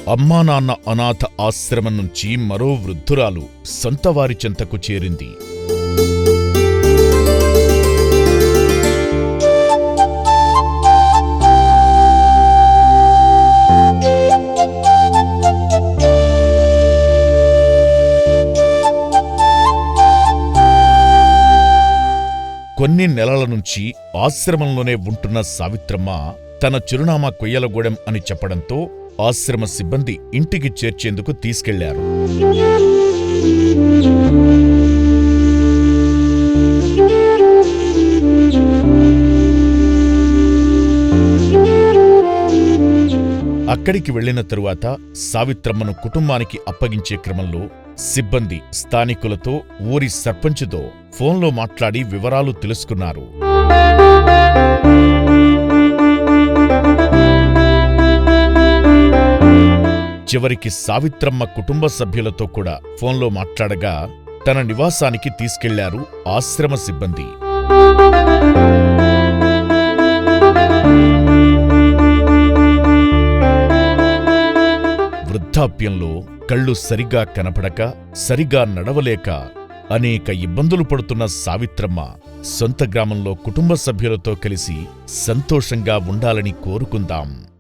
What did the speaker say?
అమ్మానాన్న అనాథ ఆశ్రమం నుంచి మరో వృద్ధురాలు సొంతవారి చెంతకు చేరింది. కొన్ని నెలల నుంచి ఆశ్రమంలోనే ఉంటున్న సావిత్రమ్మ తన చిరునామా కొయ్యలగూడెం అని చెప్పడంతో ఆశ్రమ సిబ్బంది ఇంటికి చేర్చేందుకు తీసుకెళ్లారు. అక్కడికి వెళ్లిన తరువాత సావిత్రమ్మను కుటుంబానికి అప్పగించే క్రమంలో సిబ్బంది స్థానికులతో, ఊరి సర్పంచుతో ఫోన్లో మాట్లాడి వివరాలు తెలుసుకున్నారు. చివరికి సావిత్రమ్మ కుటుంబ సభ్యులతో కూడా ఫోన్లో మాట్లాడగా తన నివాసానికి తీసుకెళ్లారు ఆశ్రమ సిబ్బంది. వృద్ధాప్యంలో కళ్ళు సరిగా కనపడక, సరిగా నడవలేక అనేక ఇబ్బందులు పడుతున్న సావిత్రమ్మ సొంత గ్రామంలో కుటుంబ సభ్యులతో కలిసి సంతోషంగా ఉండాలని కోరుకుందాం.